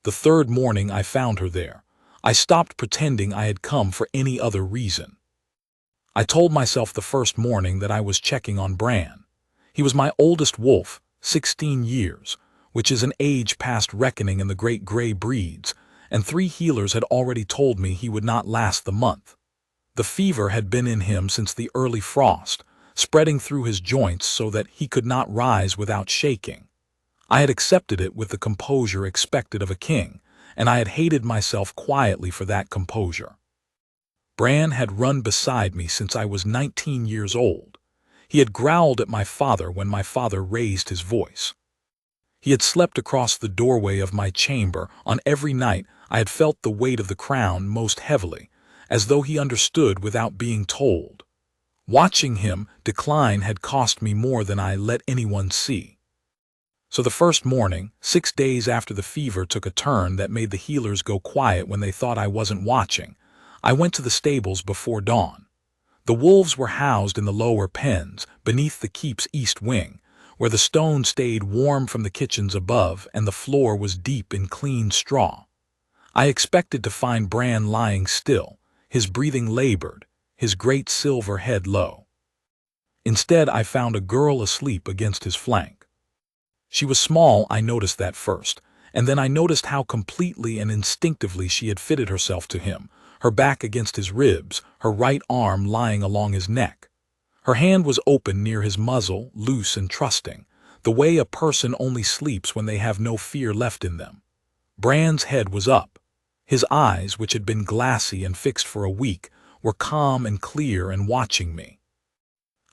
The third morning I found her there. I stopped pretending I had come for any other reason. I told myself the first morning that I was checking on Bran. He was my oldest wolf, 16 years, which is an age past reckoning in the great gray breeds, and 3 healers had already told me he would not last the month. The fever had been in him since the early frost, spreading through his joints so that he could not rise without shaking. I had accepted it with the composure expected of a king, and I had hated myself quietly for that composure. Bran had run beside me since I was 19 years old. He had growled at my father when my father raised his voice. He had slept across the doorway of my chamber on every night I had felt the weight of the crown most heavily, as though he understood without being told. Watching him decline had cost me more than I let anyone see. So the first morning, 6 days after the fever took a turn that made the healers go quiet when they thought I wasn't watching, I went to the stables before dawn. The wolves were housed in the lower pens, beneath the keep's east wing, where the stone stayed warm from the kitchens above and the floor was deep in clean straw. I expected to find Bran lying still, his breathing labored, his great silver head low. Instead, I found a girl asleep against his flank. She was small, I noticed that first, and then I noticed how completely and instinctively she had fitted herself to him, her back against his ribs, her right arm lying along his neck. Her hand was open near his muzzle, loose and trusting, the way a person only sleeps when they have no fear left in them. Bran's head was up. His eyes, which had been glassy and fixed for a week, were calm and clear and watching me.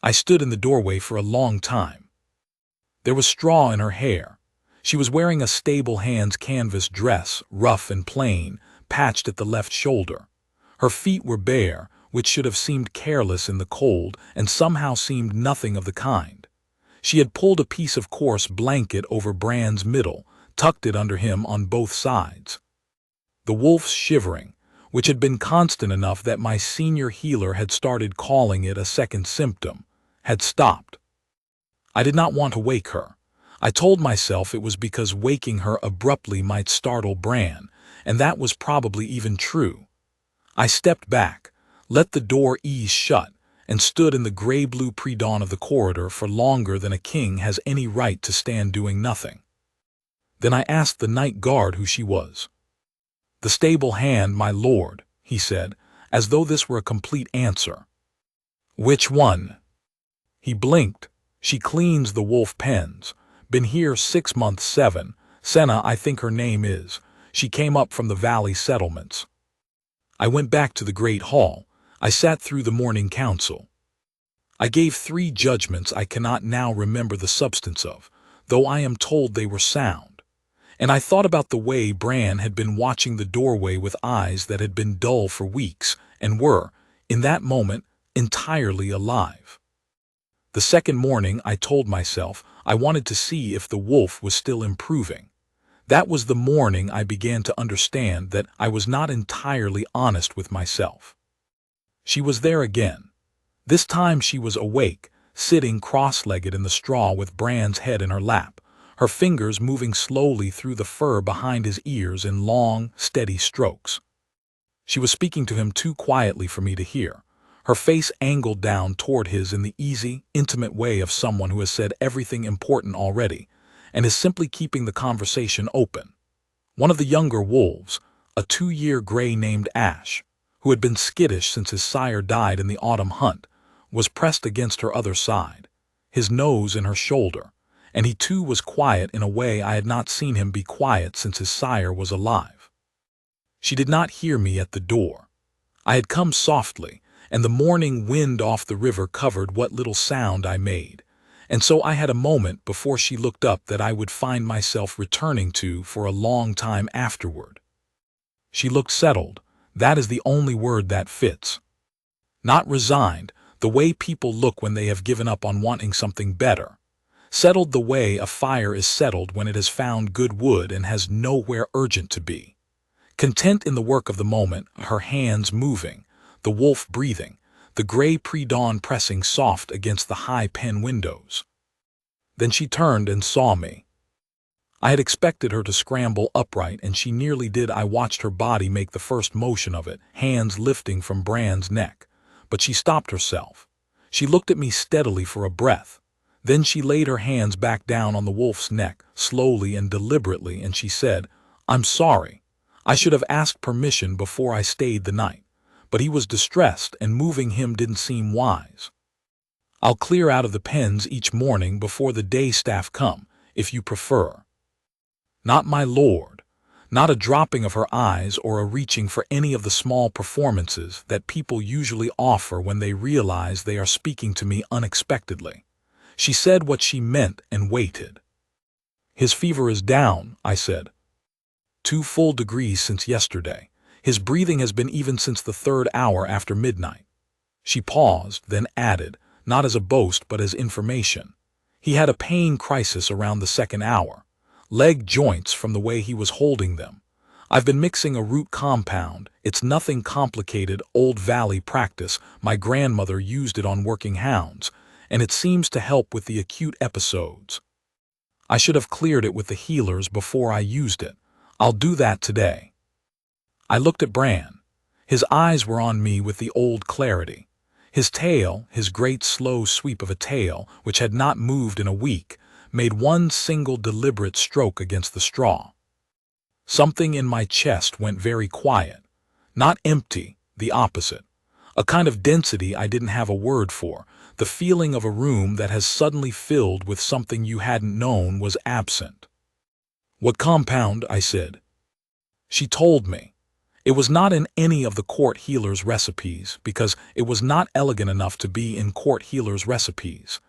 I stood in the doorway for a long time. There was straw in her hair. She was wearing a stable hands canvas dress, rough and plain, patched at the left shoulder. Her feet were bare, which should have seemed careless in the cold, and somehow seemed nothing of the kind. She had pulled a piece of coarse blanket over Bran's middle, tucked it under him on both sides. The wolf's shivering, which had been constant enough that my senior healer had started calling it a second symptom, had stopped. I did not want to wake her. I told myself it was because waking her abruptly might startle Bran, and that was probably even true. I stepped back, let the door ease shut, and stood in the gray-blue pre-dawn of the corridor for longer than a king has any right to stand doing nothing. Then I asked the night guard who she was. "The stable hand, my lord," he said, as though this were a complete answer. "Which one?" He blinked. "She cleans the wolf pens. Been here 6 months, 7. Senna, I think her name is. She came up from the valley settlements." I went back to the great hall. I sat through the morning council. I gave 3 judgments I cannot now remember the substance of, though I am told they were sound. And I thought about the way Bran had been watching the doorway with eyes that had been dull for weeks and were, in that moment, entirely alive. The second morning I told myself I wanted to see if the wolf was still improving. That was the morning I began to understand that I was not entirely honest with myself. She was there again. This time she was awake, sitting cross-legged in the straw with Bran's head in her lap, her fingers moving slowly through the fur behind his ears in long, steady strokes. She was speaking to him too quietly for me to hear, her face angled down toward his in the easy, intimate way of someone who has said everything important already, and is simply keeping the conversation open. One of the younger wolves, a 2-year gray named Ash, who had been skittish since his sire died in the autumn hunt, was pressed against her other side, his nose in her shoulder, and he too was quiet in a way I had not seen him be quiet since his sire was alive. She did not hear me at the door. I had come softly, and the morning wind off the river covered what little sound I made, and so I had a moment before she looked up that I would find myself returning to for a long time afterward. She looked settled. That is the only word that fits. Not resigned, the way people look when they have given up on wanting something better. Settled the way a fire is settled when it has found good wood and has nowhere urgent to be. Content in the work of the moment, her hands moving, the wolf breathing, the gray pre-dawn pressing soft against the high pen windows. Then she turned and saw me. I had expected her to scramble upright, and she nearly did. I watched her body make the first motion of it, hands lifting from Bran's neck. But she stopped herself. She looked at me steadily for a breath. Then she laid her hands back down on the wolf's neck, slowly and deliberately, and she said, "I'm sorry. I should have asked permission before I stayed the night." But he was distressed, and moving him didn't seem wise. "I'll clear out of the pens each morning before the day staff come, if you prefer." "Not my lord." Not a dropping of her eyes or a reaching for any of the small performances that people usually offer when they realize they are speaking to me unexpectedly. She said what she meant and waited. "His fever is down," I said. 2 full degrees since yesterday. His breathing has been even since the 3rd hour after midnight." She paused, then added, not as a boast but as information, "He had a pain crisis around the 2nd hour. Leg joints from the way he was holding them. I've been mixing a root compound. It's nothing complicated, Old Valley practice. My grandmother used it on working hounds, and it seems to help with the acute episodes. I should have cleared it with the healers before I used it. I'll do that today." I looked at Bran. His eyes were on me with the old clarity. His tail, his great slow sweep of a tail, which had not moved in a week, made one single deliberate stroke against the straw. Something in my chest went very quiet. Not empty, the opposite. A kind of density I didn't have a word for. The feeling of a room that has suddenly filled with something you hadn't known was absent. "What compound?" I said. She told me. It was not in any of the court healers' recipes, because it was not elegant enough to be in court healers' recipes.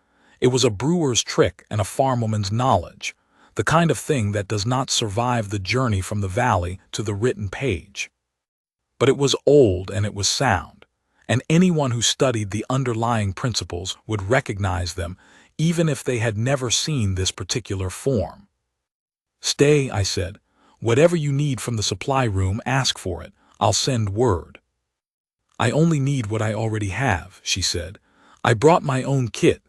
It was a brewer's trick and a farmwoman's knowledge, the kind of thing that does not survive the journey from the valley to the written page. But it was old and it was sound, and anyone who studied the underlying principles would recognize them, even if they had never seen this particular form. "Stay," I said. "Whatever you need from the supply room, ask for it. I'll send word." "I only need what I already have," she said. "I brought my own kit."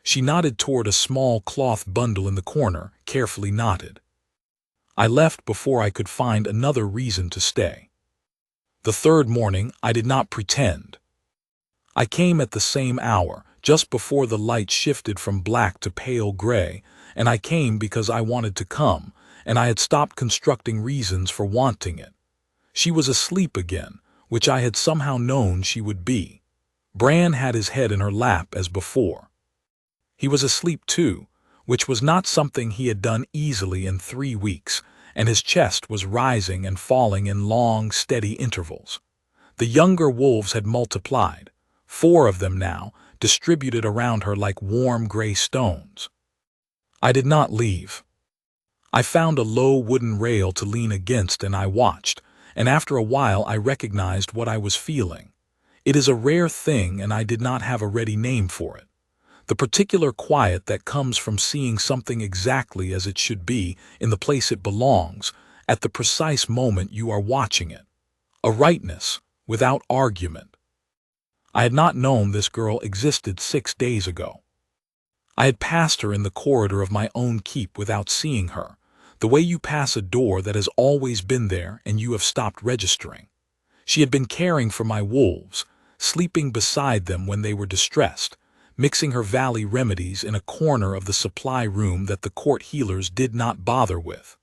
She nodded toward a small cloth bundle in the corner, carefully knotted. I left before I could find another reason to stay. The 3rd morning, I did not pretend. I came at the same hour, just before the light shifted from black to pale gray, and I came because I wanted to come, and I had stopped constructing reasons for wanting it. She was asleep again, which I had somehow known she would be. Bran had his head in her lap as before. He was asleep too, which was not something he had done easily in 3 weeks, and his chest was rising and falling in long, steady intervals. The younger wolves had multiplied, 4 of them now, distributed around her like warm gray stones. I did not leave. I found a low wooden rail to lean against, and I watched, and after a while I recognized what I was feeling. It is a rare thing, and I did not have a ready name for it. The particular quiet that comes from seeing something exactly as it should be, in the place it belongs, at the precise moment you are watching it. A rightness, without argument. I had not known this girl existed 6 days ago. I had passed her in the corridor of my own keep without seeing her, the way you pass a door that has always been there and you have stopped registering. She had been caring for my wolves, sleeping beside them when they were distressed, mixing her valley remedies in a corner of the supply room that the court healers did not bother with.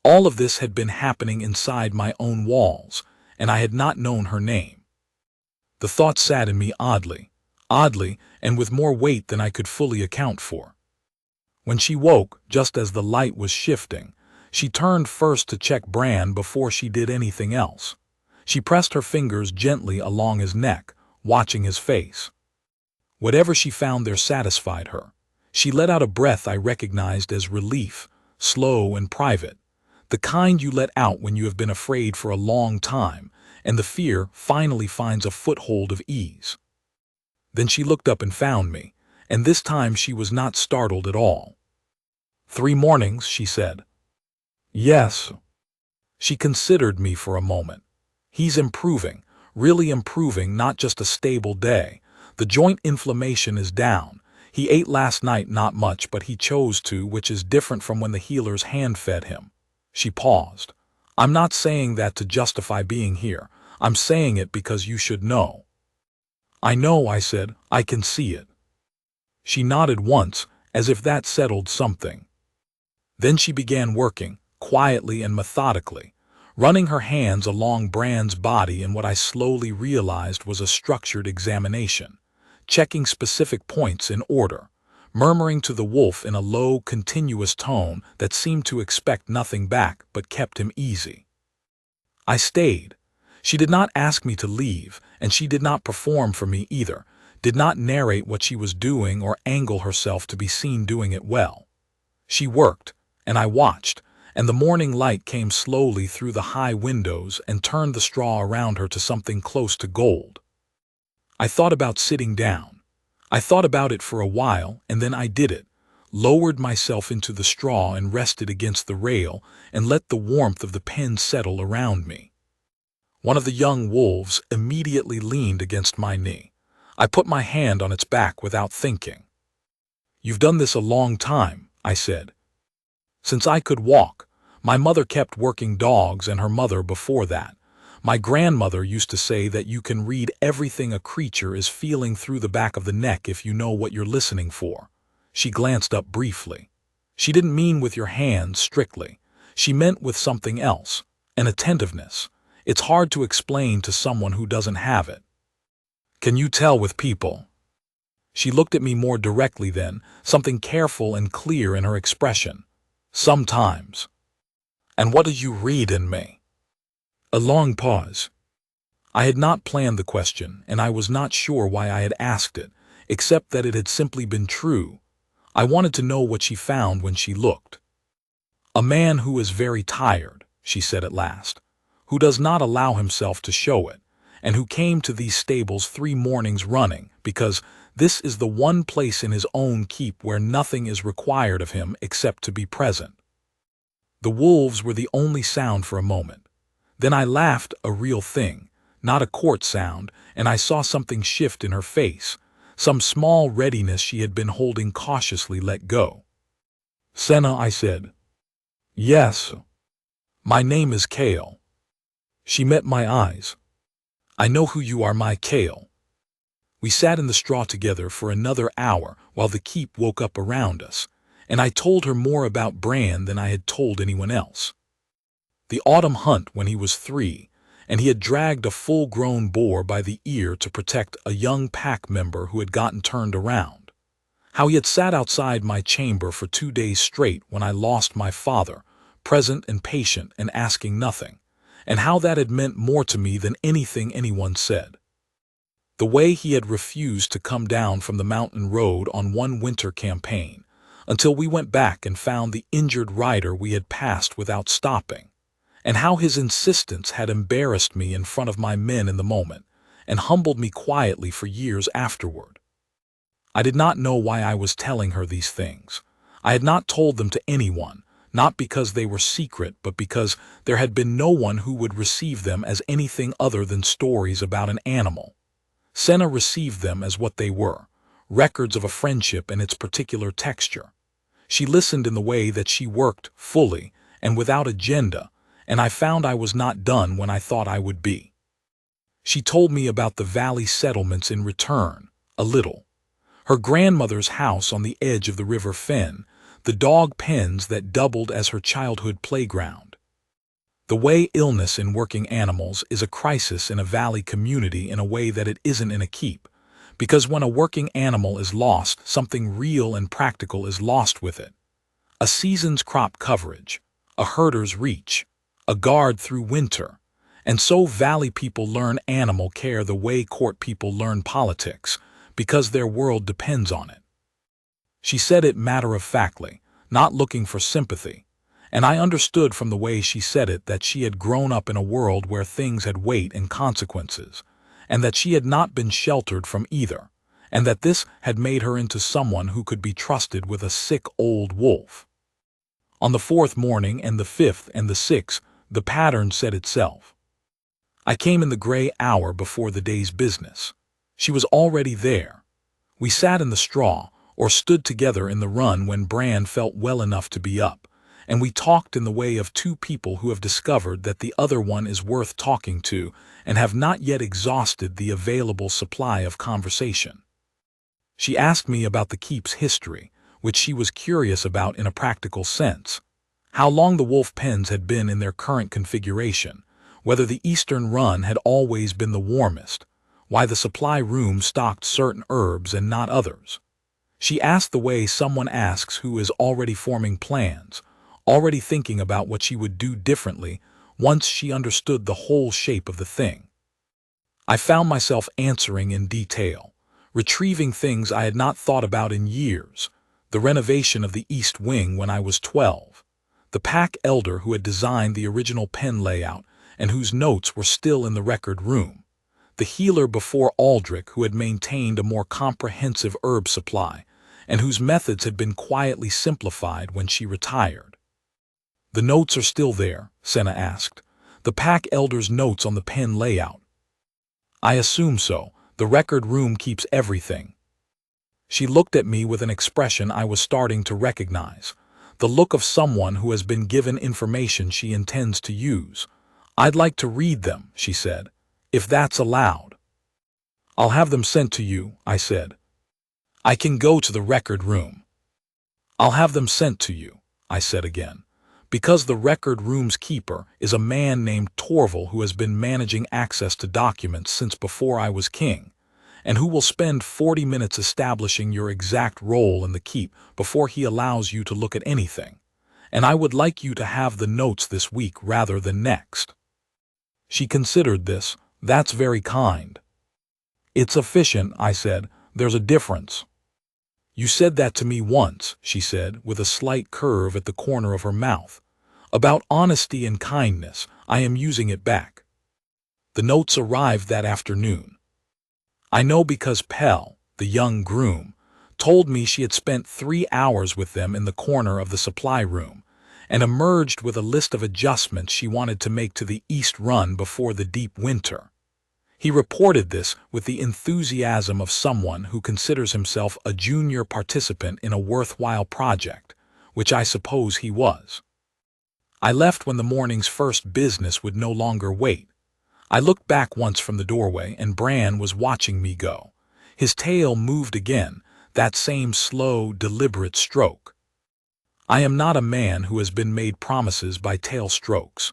All of this had been happening inside my own walls, and I had not known her name. The thought sat in me oddly, and with more weight than I could fully account for. When she woke, just as the light was shifting, she turned first to check Bran before she did anything else. She pressed her fingers gently along his neck, watching his face. Whatever she found there satisfied her. She let out a breath I recognized as relief, slow and private, the kind you let out when you have been afraid for a long time, and the fear finally finds a foothold of ease. Then she looked up and found me, and this time she was not startled at all. 3 mornings, she said. Yes. She considered me for a moment. He's improving, really improving, not just a stable day. The joint inflammation is down. He ate last night, not much, but he chose to, which is different from when the healer's hand fed him. She paused. I'm not saying that to justify being here. I'm saying it because you should know. I know, I said. I can see it. She nodded once, as if that settled something. Then she began working, quietly and methodically, running her hands along Bran's body in what I slowly realized was a structured examination, checking specific points in order, murmuring to the wolf in a low, continuous tone that seemed to expect nothing back but kept him easy. I stayed. She did not ask me to leave, and she did not perform for me either, did not narrate what she was doing or angle herself to be seen doing it well. She worked, and I watched, and the morning light came slowly through the high windows and turned the straw around her to something close to gold. I thought about sitting down. I thought about it for a while, and then I did it, lowered myself into the straw and rested against the rail and let the warmth of the pen settle around me. One of the young wolves immediately leaned against my knee. I put my hand on its back without thinking. You've done this a long time, I said. Since I could walk. My mother kept working dogs, and her mother before that. My grandmother used to say that you can read everything a creature is feeling through the back of the neck if you know what you're listening for. She glanced up briefly. She didn't mean with your hands strictly. She meant with something else, an attentiveness. It's hard to explain to someone who doesn't have it. Can you tell with people? She looked at me more directly then, something careful and clear in her expression. Sometimes. And what do you read in me? A long pause. I had not planned the question, and I was not sure why I had asked it, except that it had simply been true. I wanted to know what she found when she looked. A man who is very tired, she said at last, who does not allow himself to show it, and who came to these stables 3 mornings running, because this is the one place in his own keep where nothing is required of him except to be present. The wolves were the only sound for a moment. Then I laughed, a real thing, not a court sound, and I saw something shift in her face, some small readiness she had been holding cautiously let go. Senna, I said. Yes. My name is Kale. She met my eyes. I know who you are, my Kale. We sat in the straw together for another hour while the keep woke up around us, and I told her more about Bran than I had told anyone else. The autumn hunt when he was 3, and he had dragged a full-grown boar by the ear to protect a young pack member who had gotten turned around. How he had sat outside my chamber for 2 days straight when I lost my father, present and patient and asking nothing, and how that had meant more to me than anything anyone said. The way he had refused to come down from the mountain road on one winter campaign, until we went back and found the injured rider we had passed without stopping, and how his insistence had embarrassed me in front of my men in the moment, and humbled me quietly for years afterward. I did not know why I was telling her these things. I had not told them to anyone, not because they were secret, but because there had been no one who would receive them as anything other than stories about an animal. Senna received them as what they were, records of a friendship and its particular texture. She listened in the way that she worked, fully, and without agenda, and I found I was not done when I thought I would be. She told me about the valley settlements in return, a little. Her grandmother's house on the edge of the River Fen, the dog pens that doubled as her childhood playground. The way illness in working animals is a crisis in a valley community in a way that it isn't in a keep, because when a working animal is lost, something real and practical is lost with it. A season's crop coverage, a herder's reach, a guard through winter, and so valley people learn animal care the way court people learn politics, because their world depends on it. She said it matter-of-factly, not looking for sympathy, and I understood from the way she said it that she had grown up in a world where things had weight and consequences, and that she had not been sheltered from either, and that this had made her into someone who could be trusted with a sick old wolf. On the 4th morning and the 5th and the 6th, the pattern said itself. I came in the gray hour before the day's business. She was already there. We sat in the straw, or stood together in the run when Bran felt well enough to be up, and we talked in the way of two people who have discovered that the other one is worth talking to and have not yet exhausted the available supply of conversation. She asked me about the keep's history, which she was curious about in a practical sense, how long the wolf pens had been in their current configuration, whether the eastern run had always been the warmest, why the supply room stocked certain herbs and not others. She asked the way someone asks who is already forming plans, already thinking about what she would do differently once she understood the whole shape of the thing. I found myself answering in detail, retrieving things I had not thought about in years, the renovation of the East Wing when I was 12, the pack elder who had designed the original pen layout and whose notes were still in the record room, the healer before Aldrich who had maintained a more comprehensive herb supply and whose methods had been quietly simplified when she retired. "The notes are still there?" Senna asked. "The pack elder's notes on the pen layout?" "I assume so. The record room keeps everything." She looked at me with an expression I was starting to recognize, the look of someone who has been given information she intends to use. "I'd like to read them," she said, "if that's allowed." "I'll have them sent to you," I said. "I can go to the record room." "I'll have them sent to you," I said again, because the record room's keeper is a man named Torval who has been managing access to documents since before I was king, and who will spend 40 minutes establishing your exact role in the keep before he allows you to look at anything, and I would like you to have the notes this week rather than next. She considered this. "That's very kind." "It's efficient," I said. "There's a difference." "You said that to me once," she said, with a slight curve at the corner of her mouth. "About honesty and kindness. I am using it back." The notes arrived that afternoon. I know because Pell, the young groom, told me she had spent 3 hours with them in the corner of the supply room, and emerged with a list of adjustments she wanted to make to the East Run before the deep winter. He reported this with the enthusiasm of someone who considers himself a junior participant in a worthwhile project, which I suppose he was. I left when the morning's first business would no longer wait. I looked back once from the doorway, and Bran was watching me go. His tail moved again, that same slow, deliberate stroke. I am not a man who has been made promises by tail strokes.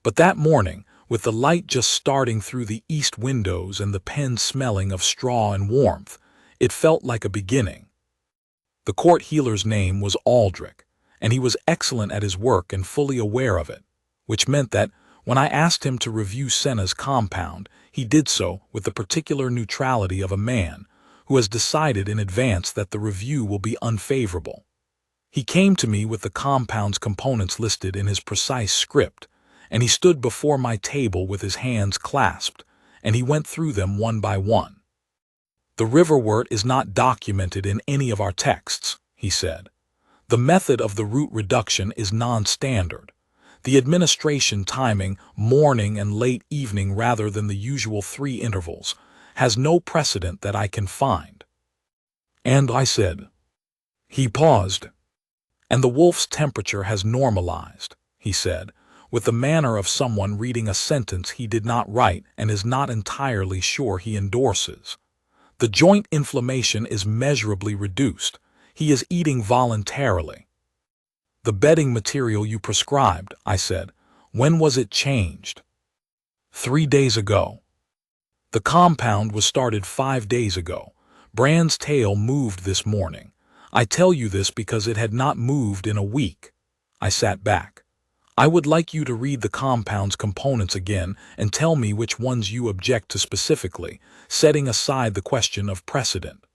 But that morning, with the light just starting through the east windows and the pen smelling of straw and warmth, it felt like a beginning. The court healer's name was Aldrich, and he was excellent at his work and fully aware of it, which meant that, when I asked him to review Senna's compound, he did so with the particular neutrality of a man who has decided in advance that the review will be unfavorable. He came to me with the compound's components listed in his precise script, and he stood before my table with his hands clasped, and he went through them one by one. "The riverwort is not documented in any of our texts," he said. "The method of the root reduction is non-standard. The administration timing morning and late evening rather than the usual 3 intervals has no precedent that I can find." "And," I said. He paused. "And the wolf's temperature has normalized," he said, with the manner of someone reading a sentence he did not write and is not entirely sure he endorses. "The joint inflammation is measurably reduced. He is eating voluntarily." "The bedding material you prescribed," I said. "When was it changed?" 3 days ago." "The compound was started 5 days ago. Bran's tail moved this morning. I tell you this because it had not moved in a week." I sat back. "I would like you to read the compound's components again and tell me which ones you object to specifically, setting aside the question of precedent."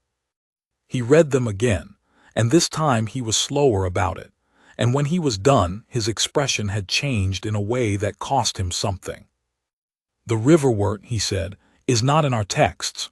He read them again, and this time he was slower about it, and when he was done, his expression had changed in a way that cost him something. "The riverwort," he said, "is not in our texts.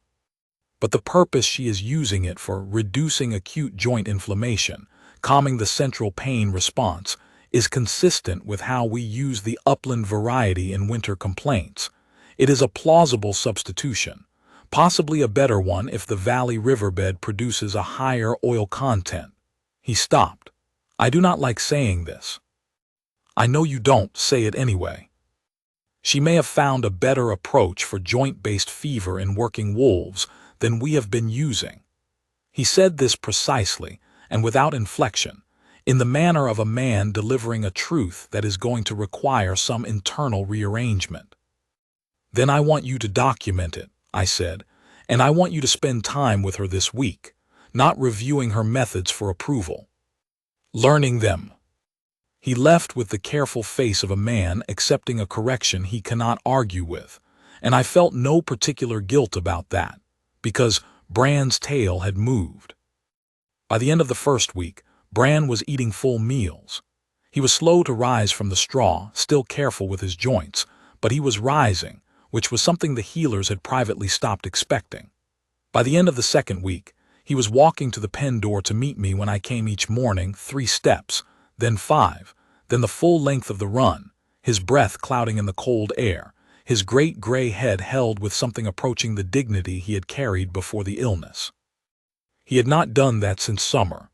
But the purpose she is using it for, reducing acute joint inflammation, calming the central pain response, is consistent with how we use the upland variety in winter complaints. It is a plausible substitution, Possibly a better one if the valley riverbed produces a higher oil content. He stopped. I do not like saying this. I know you don't, say it anyway. She may have found a better approach for joint-based fever in working wolves than we have been using. He said this precisely, and without inflection, in the manner of a man delivering a truth that is going to require some internal rearrangement. Then I want you to document it, I said, and I want you to spend time with her this week, not reviewing her methods for approval. Learning them. He left with the careful face of a man accepting a correction he cannot argue with, and I felt no particular guilt about that, because Bran's tail had moved. By the end of the first week, Bran was eating full meals. He was slow to rise from the straw, still careful with his joints, but he was rising, which was something the healers had privately stopped expecting. By the end of the second week, he was walking to the pen door to meet me when I came each morning, 3 steps, then 5, then the full length of the run, his breath clouding in the cold air, his great gray head held with something approaching the dignity he had carried before the illness. He had not done that since summer.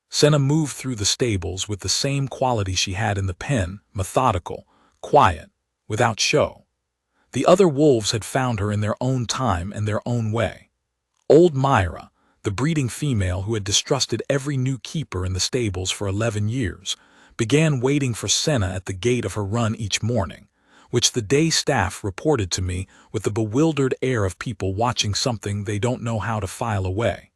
Senna moved through the stables with the same quality she had in the pen, methodical, quiet, without show. The other wolves had found her in their own time and their own way. Old Myra, the breeding female who had distrusted every new keeper in the stables for 11 years, began waiting for Senna at the gate of her run each morning, which the day staff reported to me with the bewildered air of people watching something they don't know how to file away.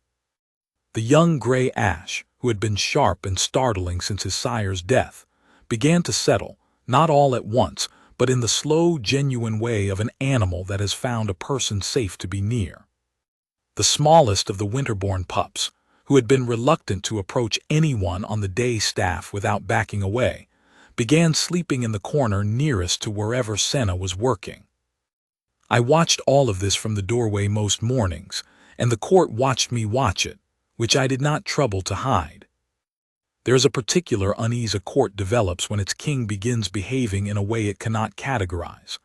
The young gray ash, who had been sharp and startling since his sire's death, began to settle, not all at once, but in the slow, genuine way of an animal that has found a person safe to be near. The smallest of the winterborn pups, who had been reluctant to approach anyone on the day staff without backing away, began sleeping in the corner nearest to wherever Senna was working. I watched all of this from the doorway most mornings, and the court watched me watch it, which I did not trouble to hide. There is a particular unease a court develops when its king begins behaving in a way it cannot categorize.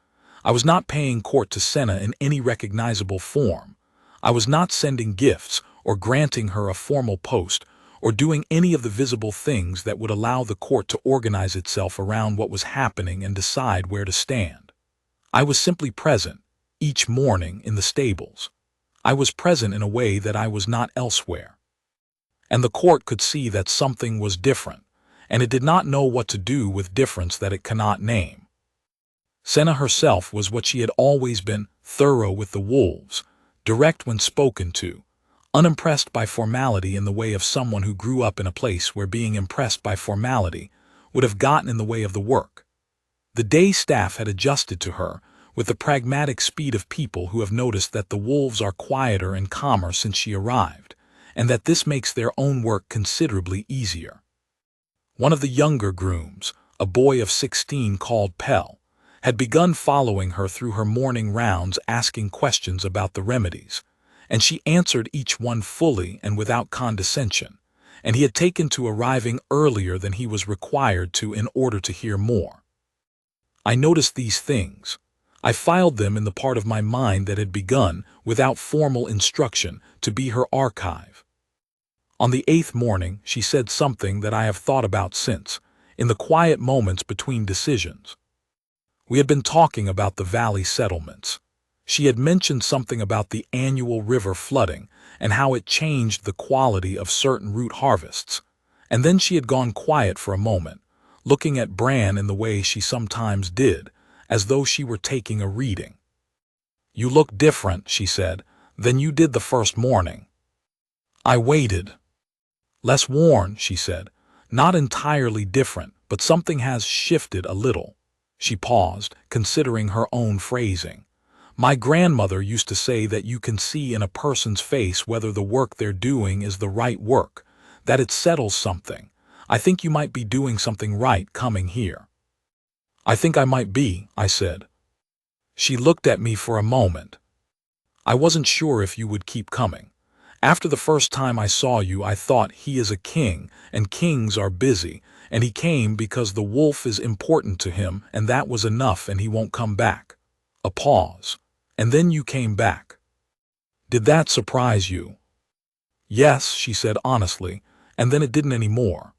I was not paying court to Senna in any recognizable form. I was not sending gifts or granting her a formal post or doing any of the visible things that would allow the court to organize itself around what was happening and decide where to stand. I was simply present, each morning in the stables. I was present in a way that I was not elsewhere. And the court could see that something was different, and it did not know what to do with difference that it cannot name. Senna herself was what she had always been, thorough with the wolves, direct when spoken to, unimpressed by formality in the way of someone who grew up in a place where being impressed by formality would have gotten in the way of the work. The day staff had adjusted to her with the pragmatic speed of people who have noticed that the wolves are quieter and calmer since she arrived, and that this makes their own work considerably easier. One of the younger grooms, a boy of 16 called Pell, had begun following her through her morning rounds asking questions about the remedies, and she answered each one fully and without condescension, and he had taken to arriving earlier than he was required to in order to hear more. I noticed these things. I filed them in the part of my mind that had begun, without formal instruction, to be her archive. On the 8th morning, she said something that I have thought about since, in the quiet moments between decisions. We had been talking about the valley settlements. She had mentioned something about the annual river flooding and how it changed the quality of certain root harvests, and then she had gone quiet for a moment, looking at Bran in the way she sometimes did, as though she were taking a reading. "You look different," she said, "than you did the first morning." I waited. "Less worn," she said. "Not entirely different, but something has shifted a little." She paused, considering her own phrasing. "My grandmother used to say that you can see in a person's face whether the work they're doing is the right work, that it settles something. I think you might be doing something right coming here." "I think I might be," I said. She looked at me for a moment. "I wasn't sure if you would keep coming. After the first time I saw you, I thought he is a king, and kings are busy, and he came because the wolf is important to him, and that was enough, and he won't come back." A pause. "And then you came back." Did that surprise you? Yes, she said honestly, and then it didn't anymore.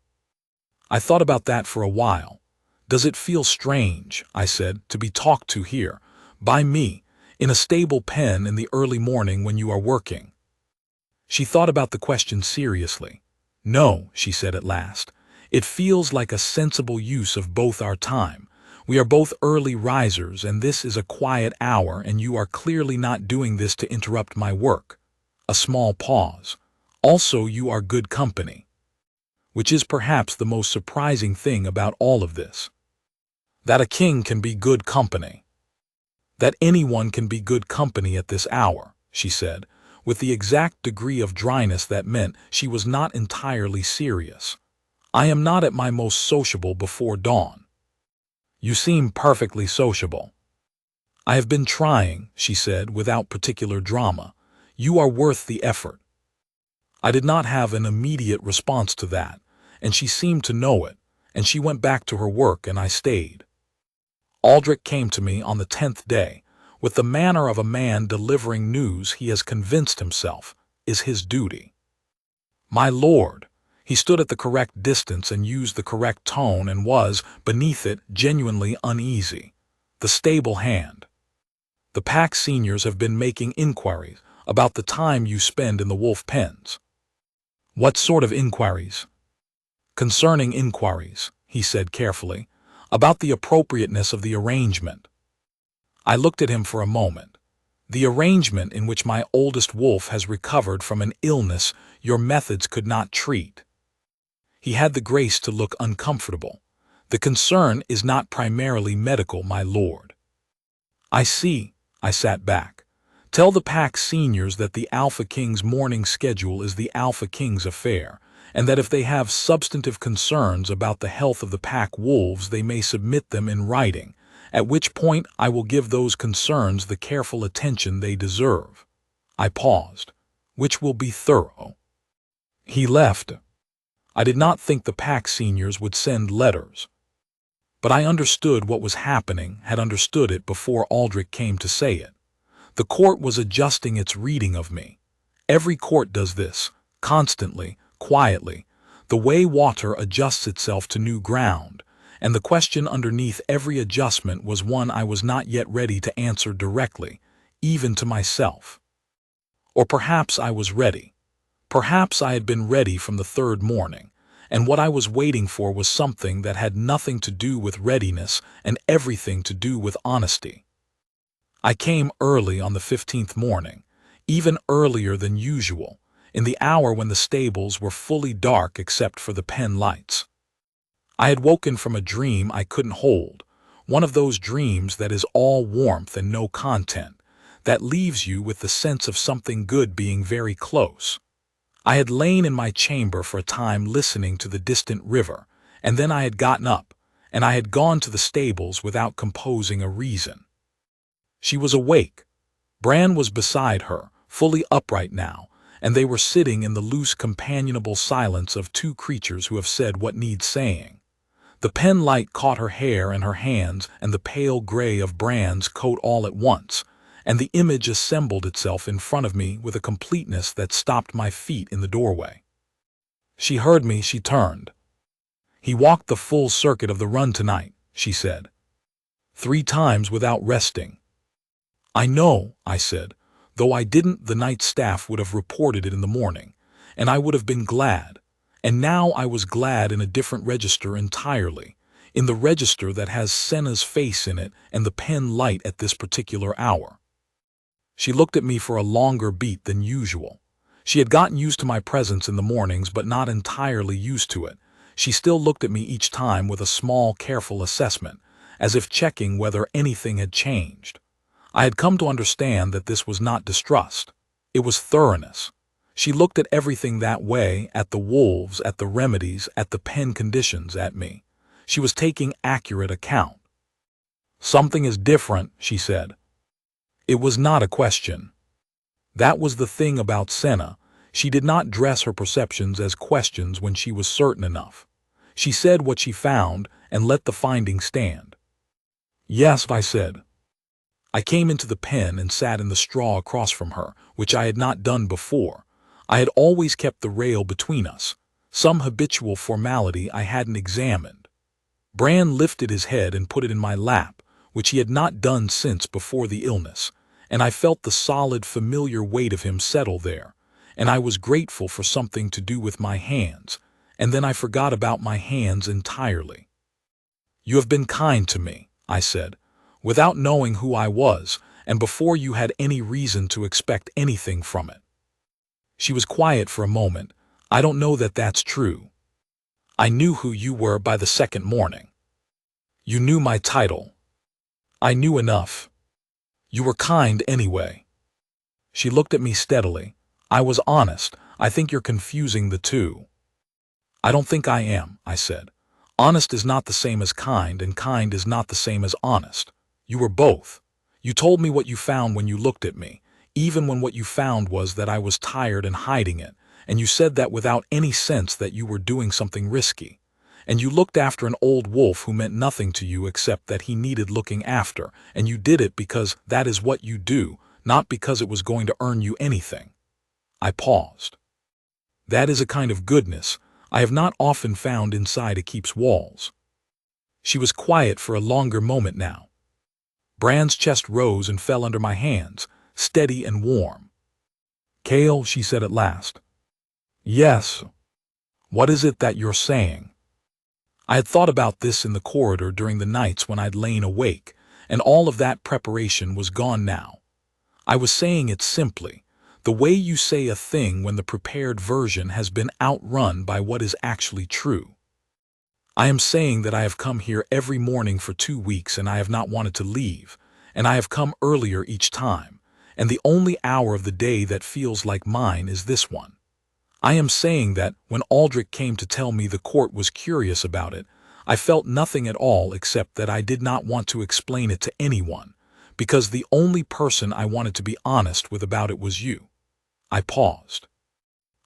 I thought about that for a while. Does it feel strange, I said, to be talked to here, by me, in a stable pen in the early morning when you are working? She thought about the question seriously. No, she said at last. It feels like a sensible use of both our time. We are both early risers, and this is a quiet hour, and you are clearly not doing this to interrupt my work. A small pause. Also, you are good company. Which is perhaps the most surprising thing about all of this. That a king can be good company. That anyone can be good company at this hour, she said, with the exact degree of dryness that meant she was not entirely serious. I am not at my most sociable before dawn. You seem perfectly sociable. I have been trying, she said, without particular drama. You are worth the effort. I did not have an immediate response to that, and she seemed to know it, and she went back to her work and I stayed. Aldrich came to me on the 10th day, with the manner of a man delivering news he has convinced himself is his duty. My lord, he stood at the correct distance and used the correct tone and was, beneath it, genuinely uneasy. The stable hand. The pack seniors have been making inquiries about the time you spend in the wolf pens. What sort of inquiries? Concerning inquiries, he said carefully, about the appropriateness of the arrangement. I looked at him for a moment. The arrangement in which my oldest wolf has recovered from an illness your methods could not treat. He had the grace to look uncomfortable. The concern is not primarily medical, my lord. I see, I sat back. Tell the pack seniors that the Alpha King's morning schedule is the Alpha King's affair, and that if they have substantive concerns about the health of the pack wolves they may submit them in writing, at which point I will give those concerns the careful attention they deserve. I paused. Which will be thorough. He left. I did not think the pack seniors would send letters. But I understood what was happening, had understood it before Aldrich came to say it. The court was adjusting its reading of me. Every court does this, constantly, quietly, the way water adjusts itself to new ground, and the question underneath every adjustment was one I was not yet ready to answer directly, even to myself. Or perhaps I was ready. Perhaps I had been ready from the third morning, and what I was waiting for was something that had nothing to do with readiness and everything to do with honesty. I came early on the 15th morning, even earlier than usual, in the hour when the stables were fully dark except for the pen lights. I had woken from a dream I couldn't hold, one of those dreams that is all warmth and no content, that leaves you with the sense of something good being very close. I had lain in my chamber for a time listening to the distant river, and then I had gotten up, and I had gone to the stables without composing a reason. She was awake. Bran was beside her, fully upright now, and they were sitting in the loose companionable silence of two creatures who have said what needs saying. The pen light caught her hair and her hands and the pale gray of Bran's coat all at once, and the image assembled itself in front of me with a completeness that stopped my feet in the doorway. She heard me, she turned. He walked the full circuit of the run tonight, she said. 3 times without resting. I know, I said. Though I didn't, the night staff would have reported it in the morning, and I would have been glad. And now I was glad in a different register entirely, in the register that has Senna's face in it and the pen light at this particular hour. She looked at me for a longer beat than usual. She had gotten used to my presence in the mornings, but not entirely used to it. She still looked at me each time with a small, careful assessment, as if checking whether anything had changed. I had come to understand that this was not distrust. It was thoroughness. She looked at everything that way, at the wolves, at the remedies, at the pen conditions, at me. She was taking accurate account. Something is different, she said. It was not a question. That was the thing about Senna. She did not dress her perceptions as questions when she was certain enough. She said what she found and let the finding stand. Yes, I said. I came into the pen and sat in the straw across from her, which I had not done before. I had always kept the rail between us, some habitual formality I hadn't examined. Bran lifted his head and put it in my lap, which he had not done since before the illness, and I felt the solid, familiar weight of him settle there, and I was grateful for something to do with my hands, and then I forgot about my hands entirely. "You have been kind to me," I said, without knowing who I was, and before you had any reason to expect anything from it. She was quiet for a moment. "I don't know that that's true. I knew who you were by the second morning. You knew my title. I knew enough. You were kind anyway." She looked at me steadily. "I was honest. I think you're confusing the two." "I don't think I am," I said. "Honest is not the same as kind, and kind is not the same as honest. You were both. You told me what you found when you looked at me, even when what you found was that I was tired and hiding it, and you said that without any sense that you were doing something risky. And you looked after an old wolf who meant nothing to you except that he needed looking after, and you did it because that is what you do, not because it was going to earn you anything." I paused. "That is a kind of goodness I have not often found inside a keep's walls." She was quiet for a longer moment now. Bran's chest rose and fell under my hands, steady and warm. "Cale," she said at last. "Yes. What is it that you're saying?" I had thought about this in the corridor during the nights when I'd lain awake, and all of that preparation was gone now. I was saying it simply, the way you say a thing when the prepared version has been outrun by what is actually true. I am saying that I have come here every morning for 2 weeks and I have not wanted to leave, and I have come earlier each time, and the only hour of the day that feels like mine is this one. I am saying that when Aldrich came to tell me the court was curious about it, I felt nothing at all except that I did not want to explain it to anyone, because the only person I wanted to be honest with about it was you. I paused.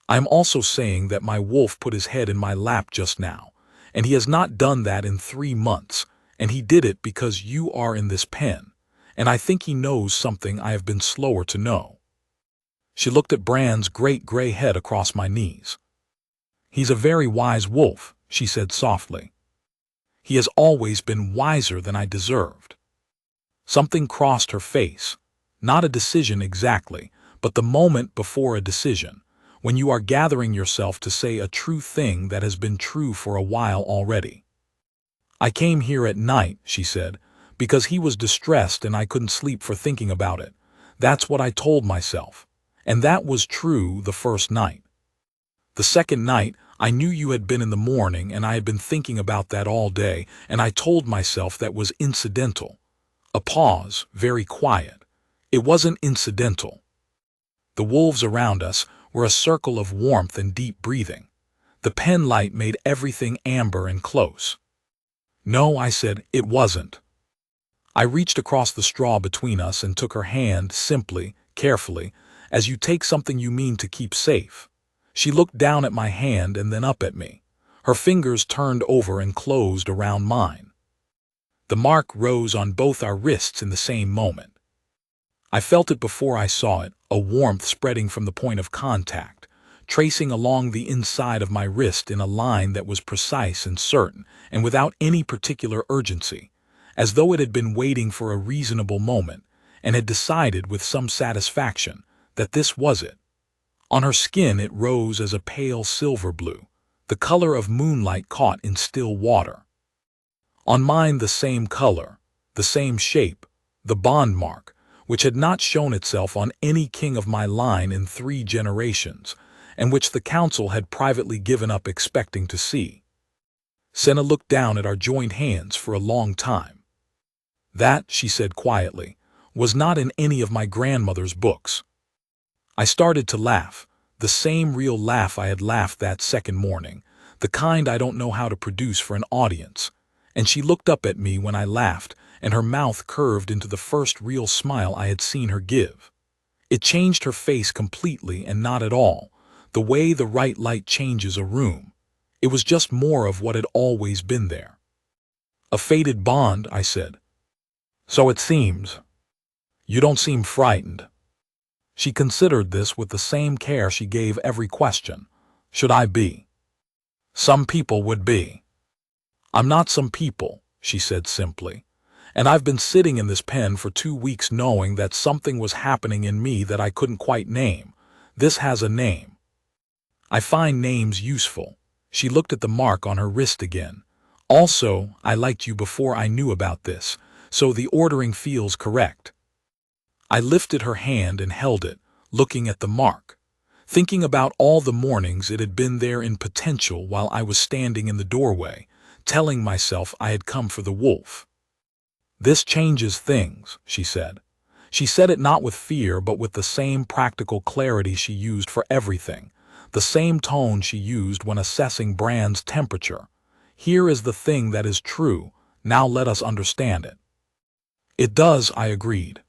I am also saying that my wolf put his head in my lap just now, and he has not done that in 3 months, and he did it because you are in this pen, and I think he knows something I have been slower to know. She looked at Bran's great gray head across my knees. "He's a very wise wolf," she said softly. "He has always been wiser than I deserved." Something crossed her face. Not a decision exactly, but the moment before a decision, when you are gathering yourself to say a true thing that has been true for a while already. "I came here at night," she said, "because he was distressed and I couldn't sleep for thinking about it. That's what I told myself. And that was true the first night. The second night, I knew you had been in the morning and I had been thinking about that all day, and I told myself that was incidental." A pause, very quiet. "It wasn't incidental." The wolves around us were a circle of warmth and deep breathing. The pen light made everything amber and close. "No," I said, "it wasn't." I reached across the straw between us and took her hand simply, carefully, as you take something you mean to keep safe. She looked down at my hand and then up at me. Her fingers turned over and closed around mine. The mark rose on both our wrists in the same moment. I felt it before I saw it, a warmth spreading from the point of contact, tracing along the inside of my wrist in a line that was precise and certain, and without any particular urgency, as though it had been waiting for a reasonable moment, and had decided with some satisfaction that this was it. On her skin it rose as a pale silver blue, the color of moonlight caught in still water. On mine the same color, the same shape, the bond mark, which had not shown itself on any king of my line in 3 generations, and which the council had privately given up expecting to see. Senna looked down at our joined hands for a long time. "That," she said quietly, "was not in any of my grandmother's books." I started to laugh, the same real laugh I had laughed that second morning, the kind I don't know how to produce for an audience, and she looked up at me when I laughed, and her mouth curved into the first real smile I had seen her give. It changed her face completely and not at all, the way the right light changes a room. It was just more of what had always been there. "A fated bond," I said. "So it seems." You don't seem frightened. She considered this with the same care she gave every question. Should I be? Some people would be. I'm not some people, she said simply. And I've been sitting in this pen for 2 weeks knowing that something was happening in me that I couldn't quite name. This has a name. I find names useful. She looked at the mark on her wrist again. Also, I liked you before I knew about this, so the ordering feels correct. I lifted her hand and held it, looking at the mark, thinking about all the mornings it had been there in potential while I was standing in the doorway, telling myself I had come for the wolf. This changes things, she said. She said it not with fear but with the same practical clarity she used for everything, the same tone she used when assessing Bran's temperature. Here is the thing that is true, now let us understand it. It does, I agreed.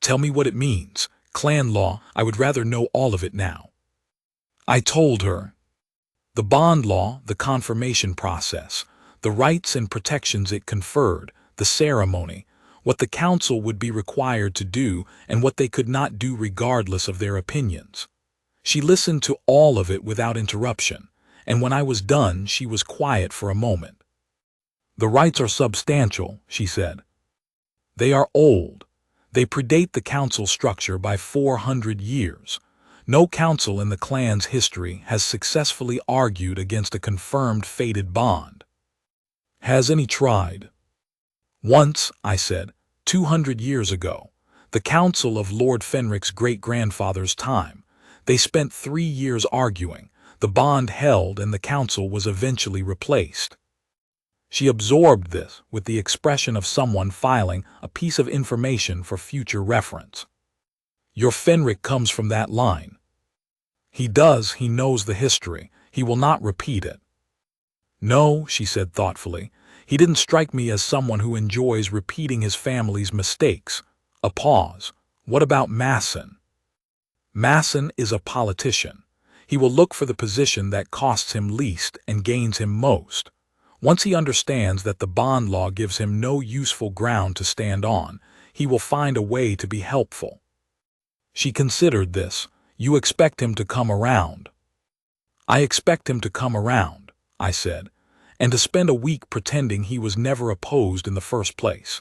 Tell me what it means. Clan law, I would rather know all of it now. I told her. The bond law, the confirmation process, the rights and protections it conferred, the ceremony, what the council would be required to do and what they could not do regardless of their opinions. She listened to all of it without interruption, and when I was done, she was quiet for a moment. The rights are substantial, she said. They are old. They predate the council structure by 400 years. No council in the clan's history has successfully argued against a confirmed fated bond. Has any tried? Once, I said, 200 years ago, the council of Lord Fenrick's great-grandfather's time. They spent 3 years arguing, the bond held and the council was eventually replaced. She absorbed this with the expression of someone filing a piece of information for future reference. Your Fenrick comes from that line. He does, he knows the history, he will not repeat it. No, she said thoughtfully, he didn't strike me as someone who enjoys repeating his family's mistakes. A pause. What about Masson? Masson is a politician. He will look for the position that costs him least and gains him most. Once he understands that the bond law gives him no useful ground to stand on, he will find a way to be helpful. She considered this. You expect him to come around. I expect him to come around, I said, and to spend a week pretending he was never opposed in the first place.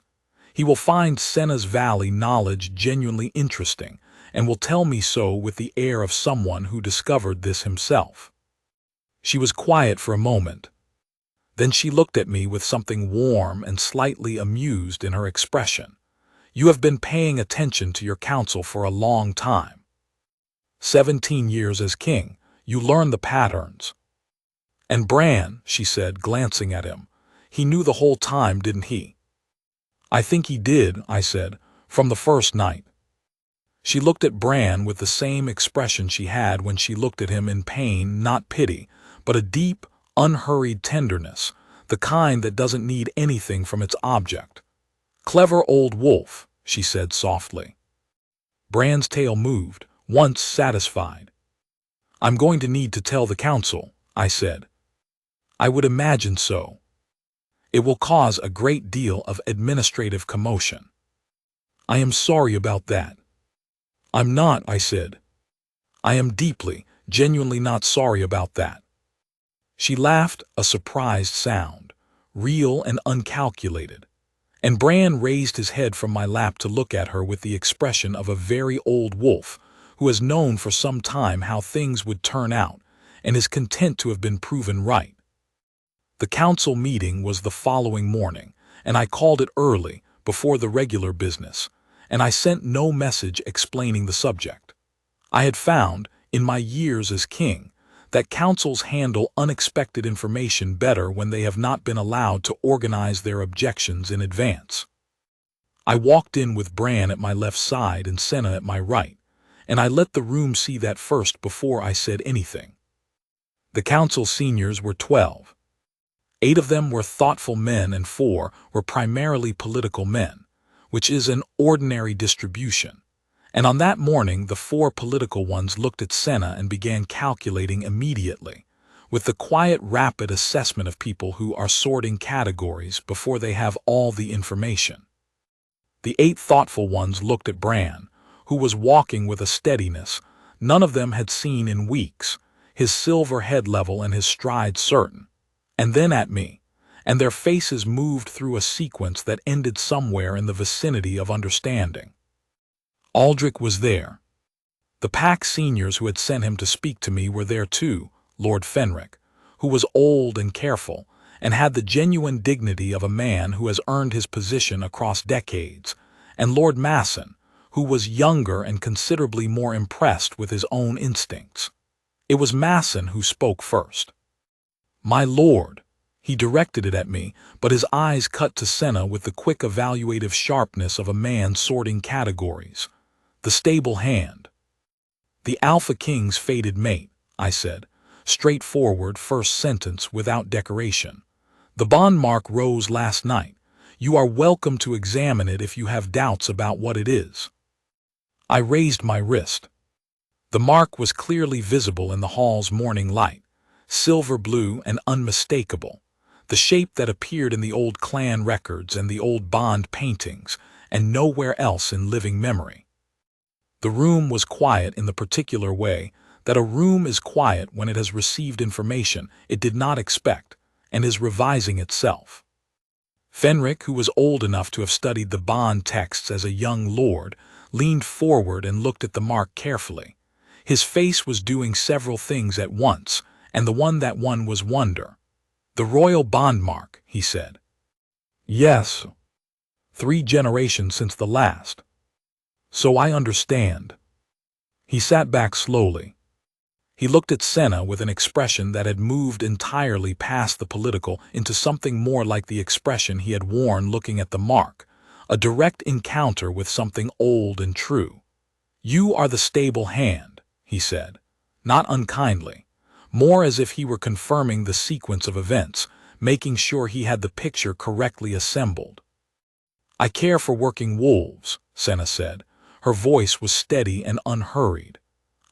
He will find Senna's Valley knowledge genuinely interesting, and will tell me so with the air of someone who discovered this himself. She was quiet for a moment. Then she looked at me with something warm and slightly amused in her expression. You have been paying attention to your council for a long time. 17 years as king, you learn the patterns. And Bran, she said, glancing at him, he knew the whole time, didn't he? I think he did, I said, from the first night. She looked at Bran with the same expression she had when she looked at him in pain, not pity, but a deep, unhurried tenderness, the kind that doesn't need anything from its object. Clever old wolf, she said softly. Bran's tail moved, once satisfied. I'm going to need to tell the council, I said. I would imagine so. It will cause a great deal of administrative commotion. I am sorry about that. I'm not, I said. I am deeply, genuinely not sorry about that. She laughed, a surprised sound, real and uncalculated, and Bran raised his head from my lap to look at her with the expression of a very old wolf who has known for some time how things would turn out and is content to have been proven right. The council meeting was the following morning, and I called it early, before the regular business, and I sent no message explaining the subject. I had found, in my years as king, that councils handle unexpected information better when they have not been allowed to organize their objections in advance. I walked in with Bran at my left side and Senna at my right, and I let the room see that first before I said anything. The council seniors were 12. 8 of them were thoughtful men and 4 were primarily political men, which is an ordinary distribution. And on that morning the 4 political ones looked at Senna and began calculating immediately, with the quiet, rapid assessment of people who are sorting categories before they have all the information. The 8 thoughtful ones looked at Bran, who was walking with a steadiness none of them had seen in weeks, his silver head level and his stride certain, and then at me, and their faces moved through a sequence that ended somewhere in the vicinity of understanding. Aldrich was there. The pack seniors who had sent him to speak to me were there too, Lord Fenric, who was old and careful, and had the genuine dignity of a man who has earned his position across decades, and Lord Masson, who was younger and considerably more impressed with his own instincts. It was Masson who spoke first. "My lord," he directed it at me, but his eyes cut to Senna with the quick evaluative sharpness of a man sorting categories. "The stable hand." "The Alpha King's fated mate," I said, straightforward first sentence without decoration. "The bond mark rose last night. You are welcome to examine it if you have doubts about what it is." I raised my wrist. The mark was clearly visible in the hall's morning light, silver blue and unmistakable, the shape that appeared in the old clan records and the old Bond paintings, and nowhere else in living memory. The room was quiet in the particular way that a room is quiet when it has received information it did not expect and is revising itself. Fenric, who was old enough to have studied the Bond texts as a young lord, leaned forward and looked at the mark carefully. His face was doing several things at once, and the one was wonder. "The royal bond mark," he said. "Yes. 3 generations since the last. So I understand." He sat back slowly. He looked at Senna with an expression that had moved entirely past the political into something more like the expression he had worn looking at the mark, a direct encounter with something old and true. "You are the stable hand," he said, not unkindly, more as if he were confirming the sequence of events, making sure he had the picture correctly assembled. "I care for working wolves," Senna said. Her voice was steady and unhurried.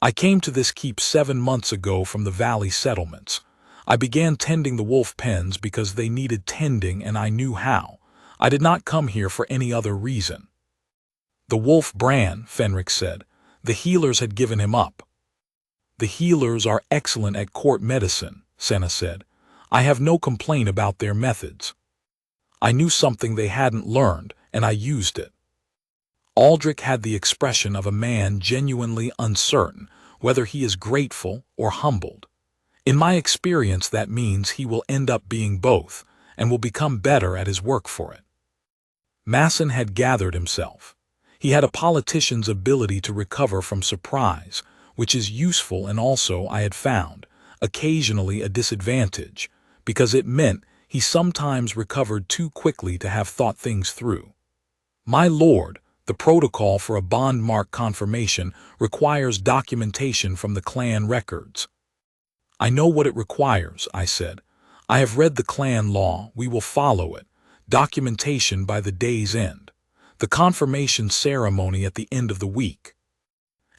"I came to this keep 7 months ago from the valley settlements. I began tending the wolf pens because they needed tending and I knew how. I did not come here for any other reason." "The wolf Bran," Fenric said. "The healers had given him up." "The healers are excellent at court medicine," Senna said. "I have no complaint about their methods. I knew something they hadn't learned, and I used it." Aldrich had the expression of a man genuinely uncertain whether he is grateful or humbled. In my experience, that means he will end up being both, and will become better at his work for it. Masson had gathered himself. He had a politician's ability to recover from surprise, which is useful and also, I had found, occasionally a disadvantage, because it meant he sometimes recovered too quickly to have thought things through. "My lord, the protocol for a bond mark confirmation requires documentation from the clan records." "I know what it requires," I said. "I have read the clan law. We will follow it. Documentation by the day's end. The confirmation ceremony at the end of the week.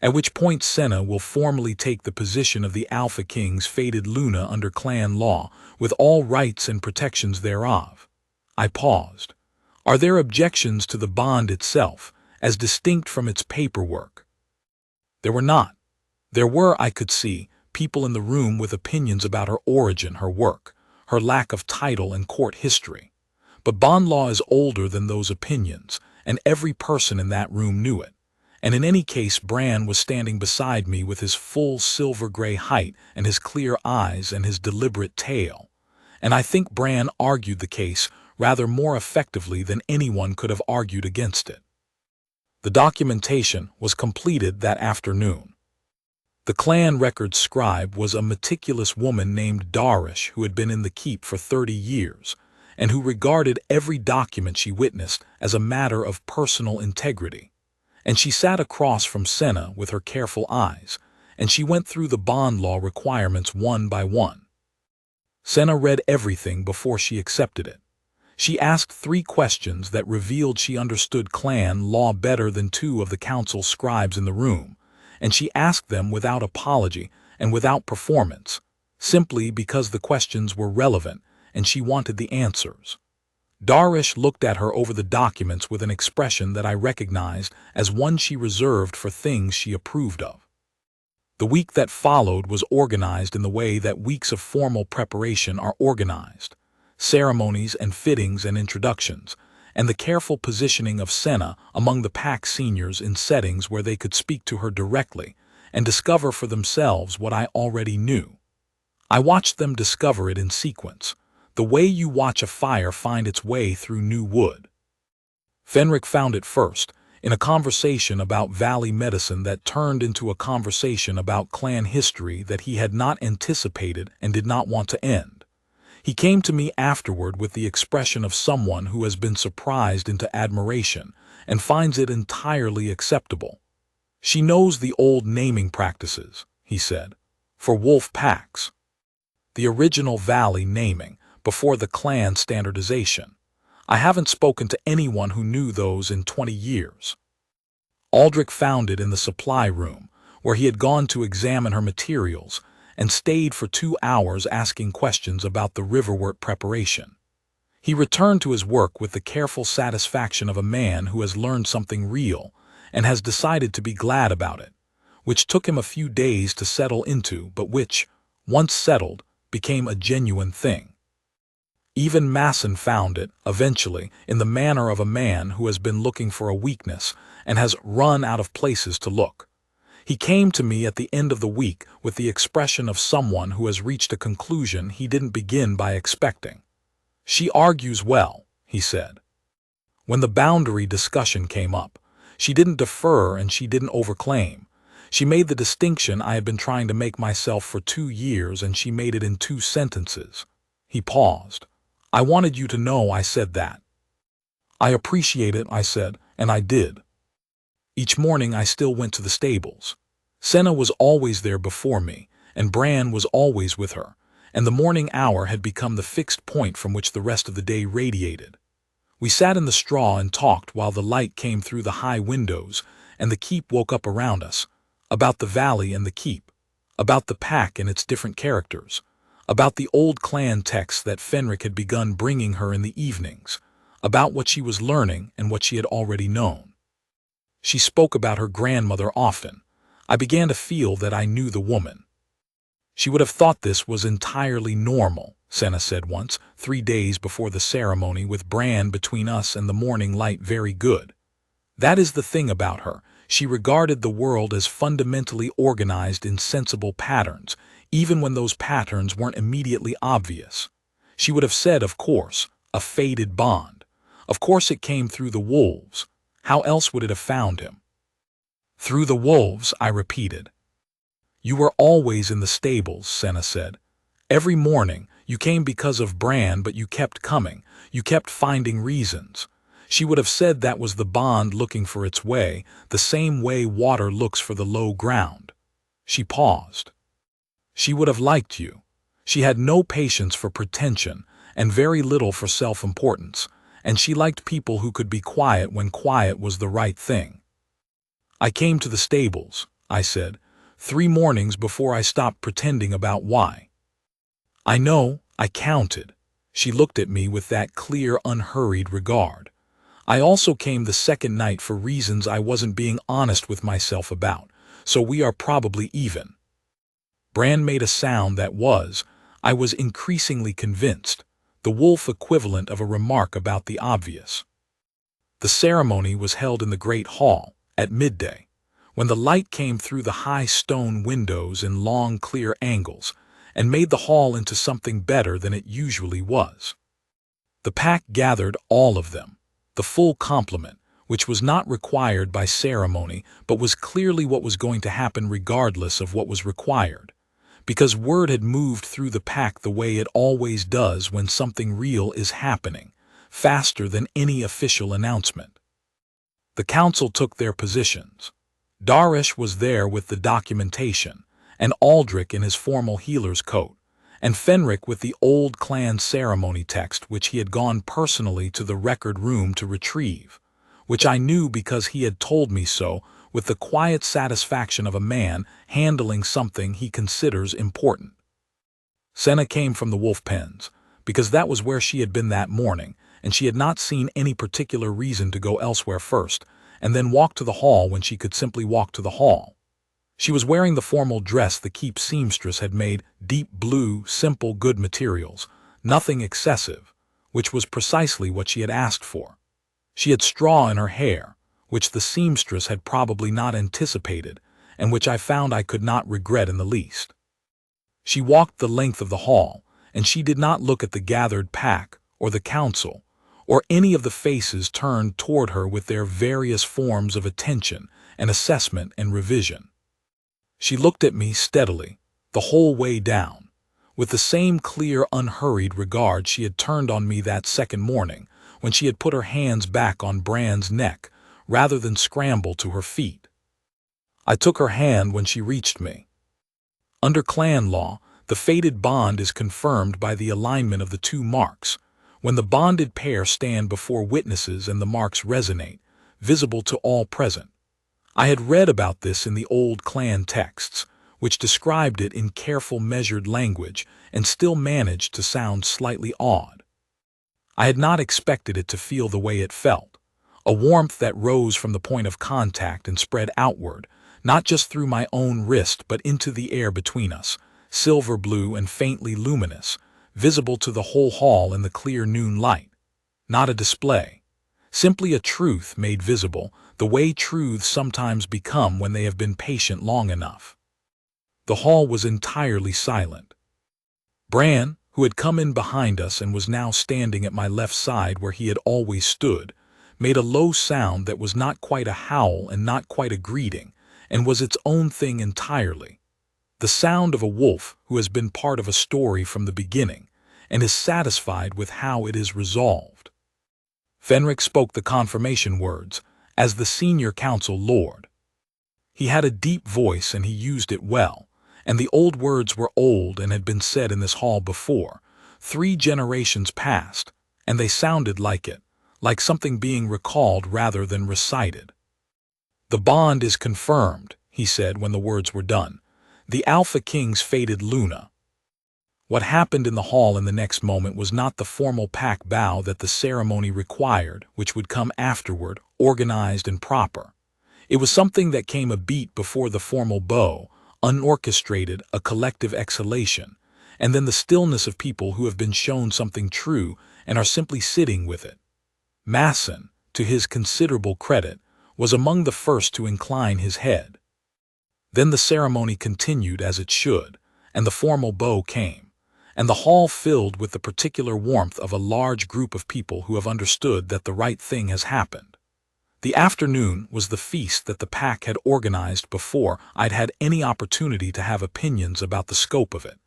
At which point Senna will formally take the position of the Alpha King's fated Luna under clan law, with all rights and protections thereof." I paused. "Are there objections to the bond itself, as distinct from its paperwork?" There were not. There were, I could see, people in the room with opinions about her origin, her work, her lack of title and court history. But bond law is older than those opinions, and every person in that room knew it. And in any case, Bran was standing beside me with his full silver-gray height and his clear eyes and his deliberate tail. And I think Bran argued the case rather more effectively than anyone could have argued against it. The documentation was completed that afternoon. The clan record scribe was a meticulous woman named Darish who had been in the keep for 30 years, and who regarded every document she witnessed as a matter of personal integrity. And she sat across from Senna with her careful eyes, and she went through the bond law requirements one by one. Senna read everything before she accepted it. She asked 3 questions that revealed she understood clan law better than 2 of the council scribes in the room, and she asked them without apology and without performance, simply because the questions were relevant and she wanted the answers. Darish looked at her over the documents with an expression that I recognized as one she reserved for things she approved of. The week that followed was organized in the way that weeks of formal preparation are organized: ceremonies and fittings and introductions, and the careful positioning of Senna among the pack seniors in settings where they could speak to her directly and discover for themselves what I already knew. I watched them discover it in sequence, the way you watch a fire find its way through new wood. Fenric found it first, in a conversation about valley medicine that turned into a conversation about clan history that he had not anticipated and did not want to end. He came to me afterward with the expression of someone who has been surprised into admiration and finds it entirely acceptable. "She knows the old naming practices," he said, "for wolf packs. The original valley naming, before the clan standardization. I haven't spoken to anyone who knew those in 20 years. Aldrich found it in the supply room, where he had gone to examine her materials, and stayed for 2 hours asking questions about the riverwort preparation. He returned to his work with the careful satisfaction of a man who has learned something real and has decided to be glad about it, which took him a few days to settle into, but which, once settled, became a genuine thing. Even Masson found it, eventually, in the manner of a man who has been looking for a weakness and has run out of places to look. He came to me at the end of the week with the expression of someone who has reached a conclusion he didn't begin by expecting. "She argues well," he said. When the boundary discussion came up, she didn't defer and she didn't overclaim. She made the distinction I had been trying to make myself for 2 years, and she made it in 2 sentences. He paused. "I wanted you to know I said that." "I appreciate it," I said, and I did. Each morning I still went to the stables. Senna was always there before me, and Bran was always with her, and the morning hour had become the fixed point from which the rest of the day radiated. We sat in the straw and talked while the light came through the high windows, and the keep woke up around us, about the valley and the keep, about the pack and its different characters, about the old clan texts that Fenric had begun bringing her in the evenings, about what she was learning and what she had already known. She spoke about her grandmother often. I began to feel that I knew the woman. "She would have thought this was entirely normal," Senna said once, 3 days before the ceremony, with Bran between us and the morning light very good. "That is the thing about her. She regarded the world as fundamentally organized in sensible patterns, even when those patterns weren't immediately obvious. She would have said, of course, a fated bond. Of course it came through the wolves. How else would it have found him?" "Through the wolves," I repeated. "You were always in the stables," Senna said. "Every morning you came because of Bran, but you kept coming. You kept finding reasons. She would have said that was the bond looking for its way, the same way water looks for the low ground." She paused. "She would have liked you. She had no patience for pretension and very little for self-importance, and she liked people who could be quiet when quiet was the right thing." "I came to the stables," I said, 3 mornings before I stopped pretending about why." "I know," I counted. She looked at me with that clear, unhurried regard. "I also came the second night for reasons I wasn't being honest with myself about, so we are probably even." Bran made a sound that was, I was increasingly convinced, the wolf equivalent of a remark about the obvious. The ceremony was held in the great hall, at midday, when the light came through the high stone windows in long, clear angles, and made the hall into something better than it usually was. The pack gathered, all of them, the full complement, which was not required by ceremony, but was clearly what was going to happen regardless of what was required, because word had moved through the pack the way it always does when something real is happening, faster than any official announcement. The council took their positions. Darish was there with the documentation, and Aldrich in his formal healer's coat, and Fenric with the old clan ceremony text which he had gone personally to the record room to retrieve, which I knew because he had told me so, with the quiet satisfaction of a man handling something he considers important. Senna came from the wolf pens, because that was where she had been that morning, and she had not seen any particular reason to go elsewhere first, and then walk to the hall when she could simply walk to the hall. She was wearing the formal dress the keep seamstress had made, deep blue, simple, good materials, nothing excessive, which was precisely what she had asked for. She had straw in her hair, which the seamstress had probably not anticipated, and which I found I could not regret in the least. She walked the length of the hall, and she did not look at the gathered pack, or the council, or any of the faces turned toward her with their various forms of attention and assessment and revision. She looked at me steadily, the whole way down, with the same clear, unhurried regard she had turned on me that second morning, when she had put her hands back on Bran's neck, rather than scramble to her feet. I took her hand when she reached me. Under clan law, the fated bond is confirmed by the alignment of the two marks, when the bonded pair stand before witnesses and the marks resonate, visible to all present. I had read about this in the old clan texts, which described it in careful measured language and still managed to sound slightly odd. I had not expected it to feel the way it felt, a warmth that rose from the point of contact and spread outward, not just through my own wrist but into the air between us, silver blue and faintly luminous, visible to the whole hall in the clear noon light. Not a display, simply a truth made visible, the way truths sometimes become when they have been patient long enough. The hall was entirely silent. Bran, who had come in behind us and was now standing at my left side where he had always stood, made a low sound that was not quite a howl and not quite a greeting, and was its own thing entirely. The sound of a wolf who has been part of a story from the beginning and is satisfied with how it is resolved. Fenric spoke the confirmation words, as the senior council lord. He had a deep voice and he used it well, and the old words were old and had been said in this hall before, 3 generations past, and they sounded like it, like something being recalled rather than recited. "The bond is confirmed," he said when the words were done. "The Alpha King's fated Luna." What happened in the hall in the next moment was not the formal pack bow that the ceremony required, which would come afterward, organized and proper. It was something that came a beat before the formal bow, unorchestrated, a collective exhalation, and then the stillness of people who have been shown something true and are simply sitting with it. Masson, to his considerable credit, was among the first to incline his head. Then the ceremony continued as it should, and the formal bow came, and the hall filled with the particular warmth of a large group of people who have understood that the right thing has happened. The afternoon was the feast that the pack had organized before I'd had any opportunity to have opinions about the scope of it,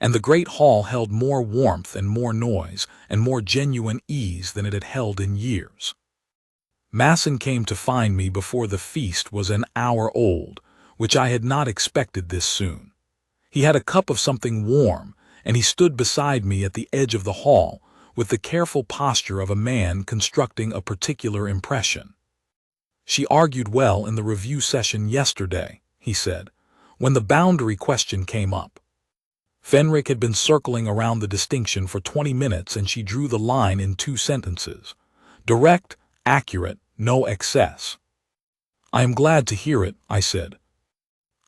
and the great hall held more warmth and more noise and more genuine ease than it had held in years. Masson came to find me before the feast was an hour old, which I had not expected this soon. He had a cup of something warm, and he stood beside me at the edge of the hall with the careful posture of a man constructing a particular impression. "She argued well in the review session yesterday," he said, when the boundary question came up. Fenric had been circling around the distinction for 20 minutes and she drew the line in 2 sentences. Direct, accurate, no excess. "I am glad to hear it," I said.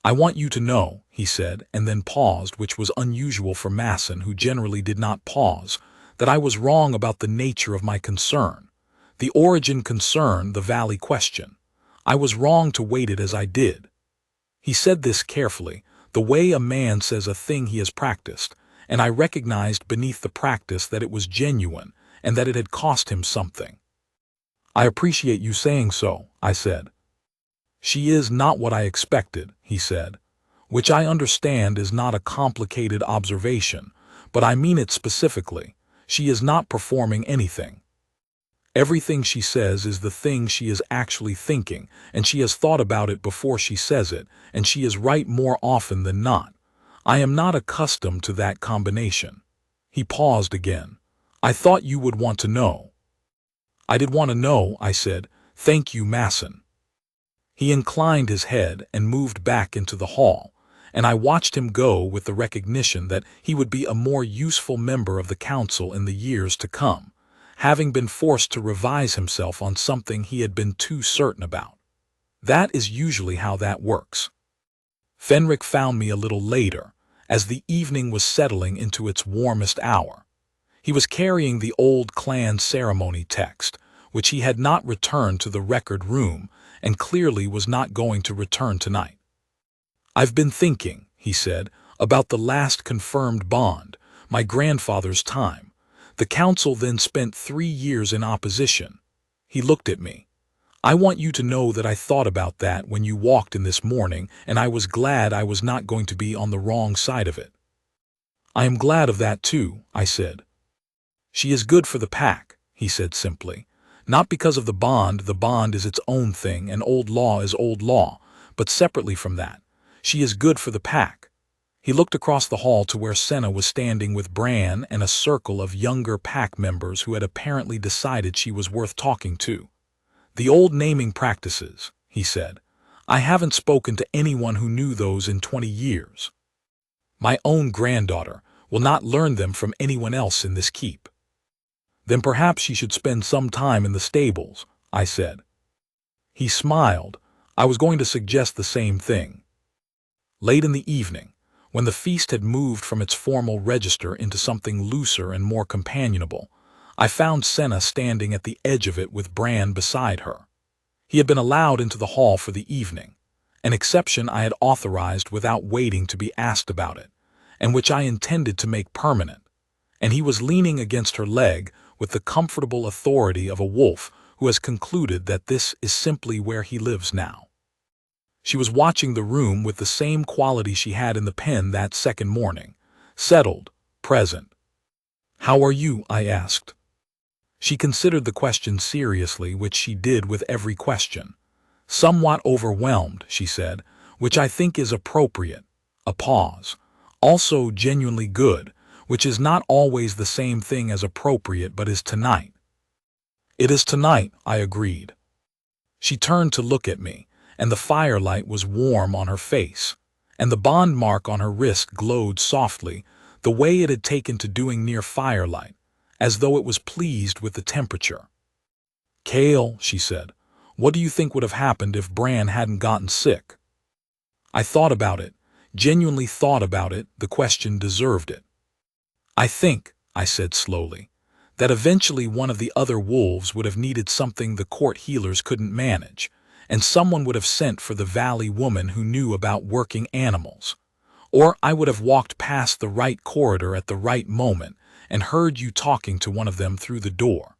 "I want you to know," he said, and then paused, which was unusual for Masson, who generally did not pause, "that I was wrong about the nature of my concern. The origin concern, the valley question. I was wrong to weight it as I did." He said this carefully, the way a man says a thing he has practiced, and I recognized beneath the practice that it was genuine and that it had cost him something. "I appreciate you saying so," I said. "She is not what I expected," he said, "which I understand is not a complicated observation, but I mean it specifically. She is not performing anything. Everything she says is the thing she is actually thinking, and she has thought about it before she says it, and she is right more often than not. I am not accustomed to that combination." He paused again. "I thought you would want to know." "I did want to know," I said. "Thank you, Masson." He inclined his head and moved back into the hall, and I watched him go with the recognition that he would be a more useful member of the council in the years to come, having been forced to revise himself on something he had been too certain about. That is usually how that works. Fenric found me a little later, as the evening was settling into its warmest hour. He was carrying the old clan ceremony text, which he had not returned to the record room and clearly was not going to return tonight. "I've been thinking," he said, "about the last confirmed bond, my grandfather's time. The council then spent 3 years in opposition." He looked at me. "I want you to know that I thought about that when you walked in this morning, and I was glad I was not going to be on the wrong side of it." "I am glad of that too," I said. "She is good for the pack," he said simply. "Not because of the bond is its own thing and old law is old law, but separately from that. She is good for the pack." He looked across the hall to where Senna was standing with Bran and a circle of younger pack members who had apparently decided she was worth talking to. "The old naming practices," he said. "I haven't spoken to anyone who knew those in 20 years. My own granddaughter will not learn them from anyone else in this keep." "Then perhaps she should spend some time in the stables," I said. He smiled. I was going to suggest the same thing. Late in the evening, when the feast had moved from its formal register into something looser and more companionable, I found Senna standing at the edge of it with Bran beside her. He had been allowed into the hall for the evening, an exception I had authorized without waiting to be asked about it, and which I intended to make permanent, and he was leaning against her leg with the comfortable authority of a wolf who has concluded that this is simply where he lives now. She was watching the room with the same quality she had in the pen that second morning, settled, present. "How are you?" I asked. She considered the question seriously, which she did with every question. "Somewhat overwhelmed," she said, "which I think is appropriate." A pause. "Also genuinely good, which is not always the same thing as appropriate but is tonight." "It is tonight," I agreed. She turned to look at me, and the firelight was warm on her face, and the bond mark on her wrist glowed softly, the way it had taken to doing near firelight, as though it was pleased with the temperature. "Kale," she said, "what do you think would have happened if Bran hadn't gotten sick?" I thought about it, genuinely thought about it. The question deserved it. "I think," I said slowly, "that eventually one of the other wolves would have needed something the court healers couldn't manage, and someone would have sent for the valley woman who knew about working animals. Or I would have walked past the right corridor at the right moment and heard you talking to one of them through the door.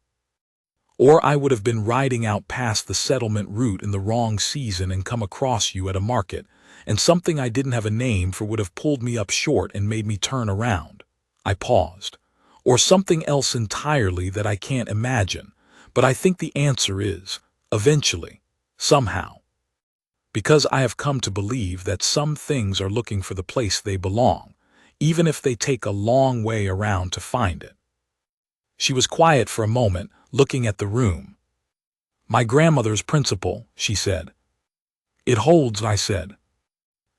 Or I would have been riding out past the settlement route in the wrong season and come across you at a market, and something I didn't have a name for would have pulled me up short and made me turn around." I paused. "Or something else entirely that I can't imagine, but I think the answer is, eventually, somehow. Because I have come to believe that some things are looking for the place they belong, even if they take a long way around to find it." She was quiet for a moment, looking at the room. "My grandmother's principle," she said. "It holds," I said.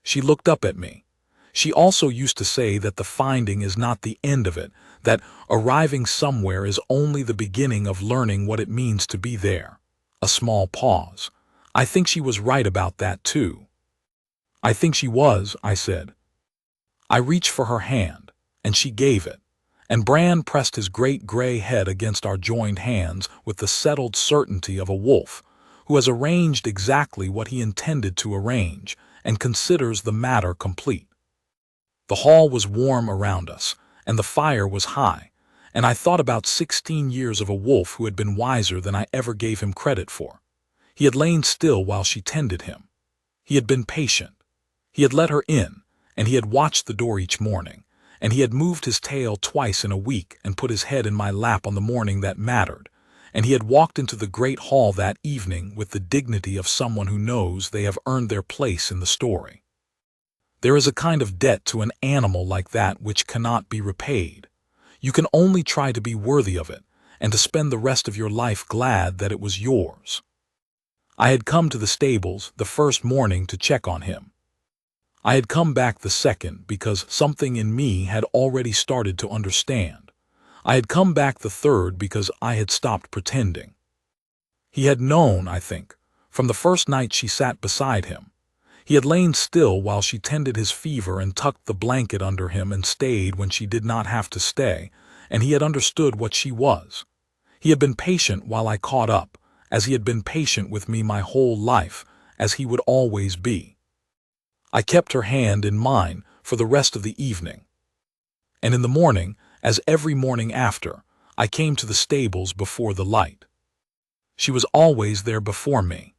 She looked up at me. "She also used to say that the finding is not the end of it, that arriving somewhere is only the beginning of learning what it means to be there." A small pause. "I think she was right about that too." "I think she was," I said. I reached for her hand, and she gave it, and Bran pressed his great gray head against our joined hands with the settled certainty of a wolf who has arranged exactly what he intended to arrange and considers the matter complete. The hall was warm around us, and the fire was high, and I thought about 16 years of a wolf who had been wiser than I ever gave him credit for. He had lain still while she tended him. He had been patient. He had let her in, and he had watched the door each morning, and he had moved his tail twice in a week and put his head in my lap on the morning that mattered, and he had walked into the great hall that evening with the dignity of someone who knows they have earned their place in the story. There is a kind of debt to an animal like that which cannot be repaid. You can only try to be worthy of it, and to spend the rest of your life glad that it was yours. I had come to the stables the first morning to check on him. I had come back the second because something in me had already started to understand. I had come back the third because I had stopped pretending. He had known, I think, from the first night she sat beside him. He had lain still while she tended his fever and tucked the blanket under him and stayed when she did not have to stay, and he had understood what she was. He had been patient while I caught up, as he had been patient with me my whole life, as he would always be. I kept her hand in mine for the rest of the evening. And in the morning, as every morning after, I came to the stables before the light. She was always there before me,